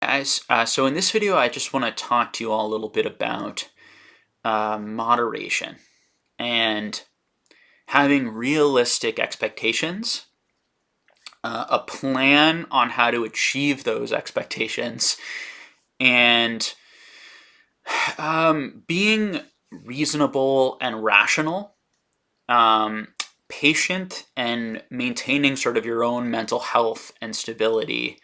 Guys, so in this video, I just want to talk to you all a little bit about moderation and having realistic expectations, a plan on how to achieve those expectations, and being reasonable and rational, patient, and maintaining sort of your own mental health and stability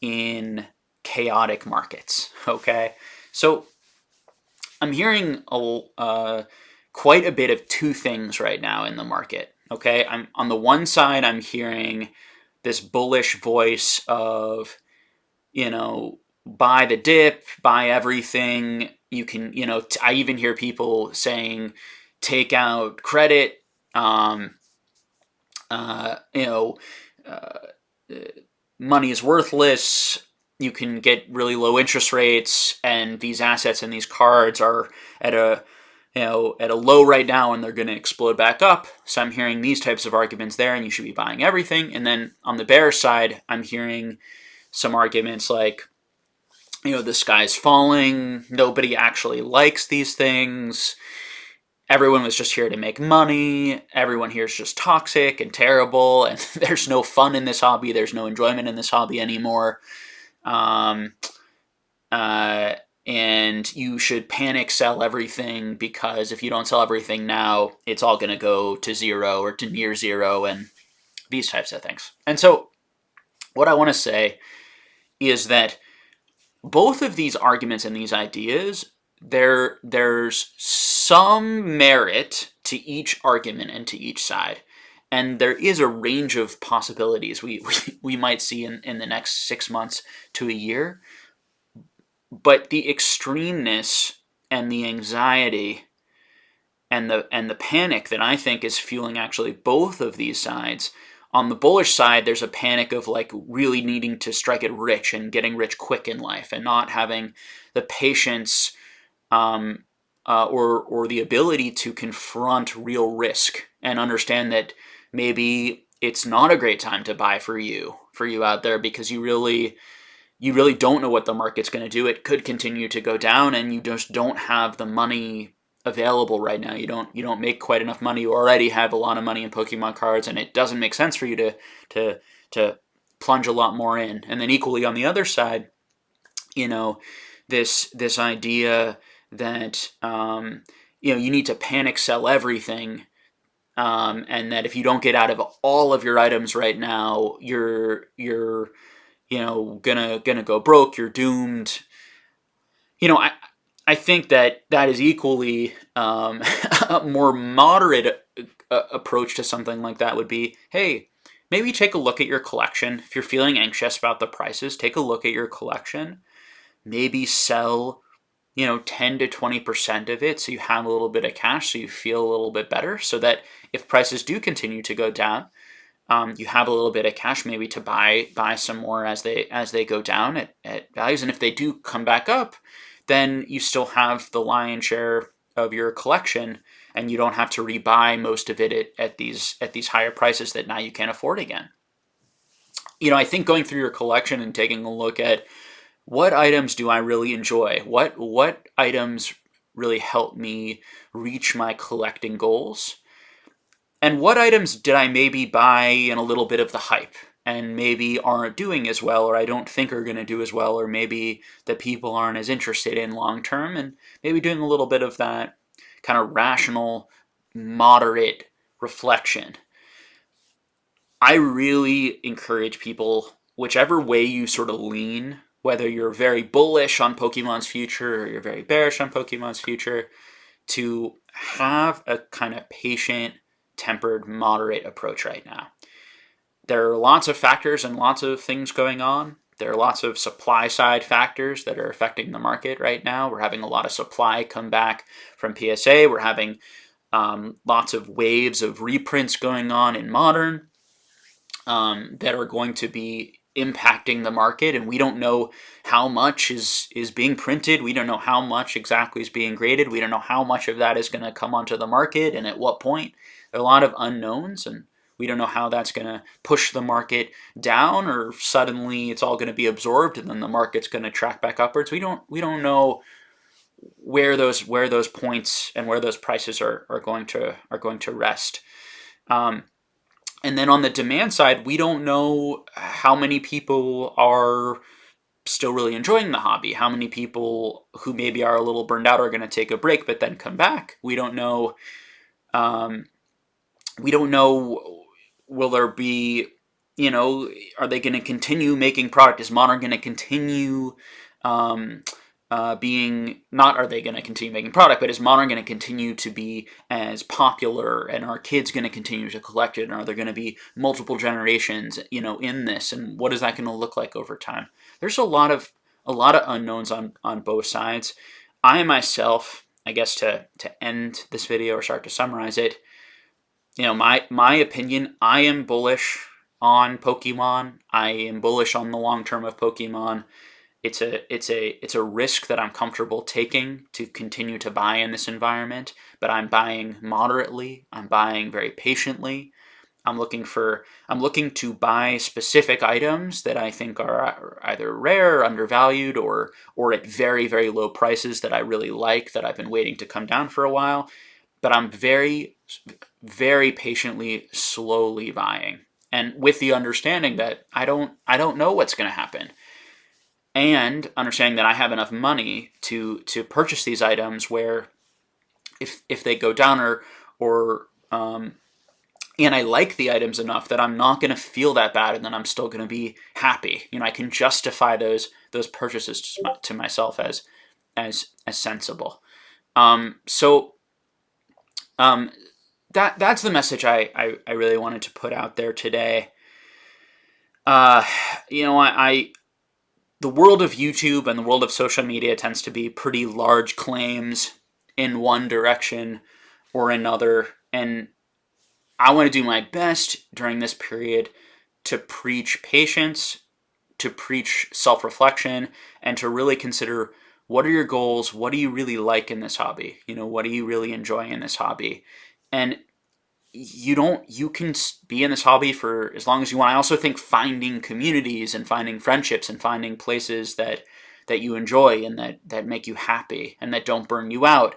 in chaotic markets. Okay, so I'm hearing quite a bit of two things right now in the market. Okay, I'm on the one side, I'm hearing this bullish voice of, buy the dip, buy everything. You can, I even hear people saying, take out credit. Um, uh, you know, uh, Money is worthless. You can get really low interest rates, and these assets and these cards are at a at a low right now, and they're going to explode back up. So I'm hearing these types of arguments there, and you should be buying everything. And then on the bearish side, I'm hearing some arguments like, the sky's falling. Nobody actually likes these things. Everyone was just here to make money. Everyone here is just toxic and terrible, and there's no fun in this hobby. There's no enjoyment in this hobby anymore. Um, and you should panic sell everything, because if you don't sell everything now, it's all going to go to zero or to near zero, and these types of things. And so what I want to say is that both of these arguments and these ideas, there's some merit to each argument and to each side. And there is a range of possibilities we might see in the next 6 months to a year. But the extremeness and the anxiety and the panic that I think is fueling actually both of these sides. On the bullish side, there's a panic of like really needing to strike it rich and getting rich quick in life, and not having the patience or the ability to confront real risk and understand that maybe it's not a great time to buy for you out there, because you really don't know what the market's going to do. It could continue to go down, and you just don't have the money available right now. You don't make quite enough money. You already have a lot of money in Pokemon cards, and it doesn't make sense for you to plunge a lot more in. And then equally on the other side, this idea that you need to panic sell everything, and that if you don't get out of all of your items right now, you're gonna go broke. You're doomed. I think that is equally a more moderate approach to something like that would be, hey, maybe take a look at your collection. If you're feeling anxious about the prices, take a look at your collection. Maybe sell 10 to 20% of it, so you have a little bit of cash, so you feel a little bit better, so that if prices do continue to go down, you have a little bit of cash maybe to buy some more as they go down at values. And if they do come back up, then you still have the lion's share of your collection, and you don't have to rebuy most of it at these higher prices that now you can't afford again. I think going through your collection and taking a look at what items do I really enjoy, what items really help me reach my collecting goals, and what items did I maybe buy in a little bit of the hype and maybe aren't doing as well, or I don't think are going to do as well, or maybe the people aren't as interested in long term, and maybe doing a little bit of that kind of rational, moderate reflection. I really encourage people, whichever way you sort of lean, whether you're very bullish on Pokemon's future or you're very bearish on Pokemon's future, to have a kind of patient, tempered, moderate approach right now. There are lots of factors and lots of things going on. There are lots of supply side factors that are affecting the market right now. We're having a lot of supply come back from PSA. We're having lots of waves of reprints going on in Modern that are going to be impacting the market, and we don't know how much is being printed. We don't know how much exactly is being graded. We don't know how much of that is going to come onto the market and at what point. There are a lot of unknowns, and We don't know how that's going to push the market down, or suddenly it's all going to be absorbed and then the market's going to track back upwards. We don't know where those points and where those prices are going to rest. And then on the demand side, we don't know how many people are still really enjoying the hobby, how many people who maybe are a little burned out are going to take a break but then come back. We don't know. We don't know. Will there be, are they going to continue making product? Is Modern going to continue being, not are they going to continue making product, but is Modern going to continue to be as popular, and are kids going to continue to collect it, and are there going to be multiple generations in this, and what is that going to look like over time? There's a lot of unknowns on both sides. I myself, I guess to end this video or start to summarize it, my opinion, I am bullish on Pokemon. I am bullish on the long term of Pokemon. It's a risk that I'm comfortable taking to continue to buy in this environment, but I'm buying moderately. I'm buying very patiently. I'm looking to buy specific items that I think are either rare, undervalued, or at very, very low prices that I really like, that I've been waiting to come down for a while. But I'm very, very patiently, slowly buying, and with the understanding that I don't know what's going to happen, and understanding that I have enough money to purchase these items where if they go down or and I like the items enough that I'm not going to feel that bad, and then I'm still going to be happy. I can justify those purchases to myself as sensible. That's the message I really wanted to put out there today. The world of YouTube and the world of social media tends to be pretty large claims in one direction or another, and I want to do my best during this period to preach patience, to preach self-reflection, and to really consider, what are your goals? What do you really like in this hobby? What do you really enjoy in this hobby? And you can be in this hobby for as long as you want. I also think finding communities and finding friendships and finding places that you enjoy and that make you happy and that don't burn you out,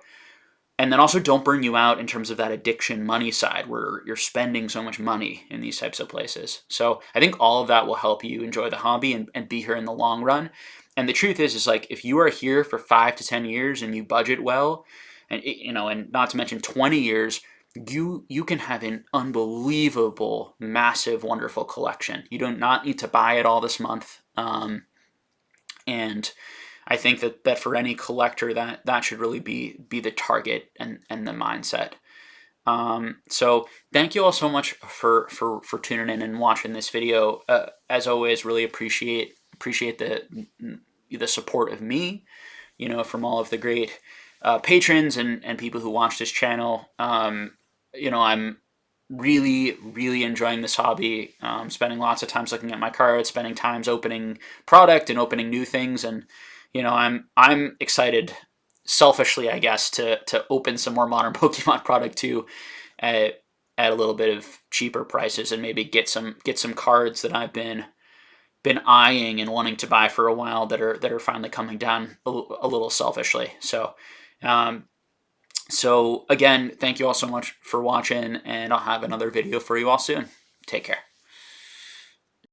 and then also don't burn you out in terms of that addiction money side where you're spending so much money in these types of places. So I think all of that will help you enjoy the hobby and be here in the long run. And the truth is like, if you are here for 5 to 10 years and you budget well, and and not to mention 20 years, you can have an unbelievable, massive, wonderful collection. You do not need to buy it all this month. And I think that for any collector, that should really be the target and the mindset. So thank you all so much for tuning in and watching this video. As always, really appreciate the support of me, from all of the great patrons and people who watch this channel. I'm really, really enjoying this hobby, spending lots of times looking at my cards, spending times opening product and opening new things, and I'm excited, selfishly, I guess, to open some more Modern Pokemon product too, at a little bit of cheaper prices, and maybe get some cards that I've been eyeing and wanting to buy for a while that are finally coming down a little selfishly. So again, thank you all so much for watching, and I'll have another video for you all soon. Take care.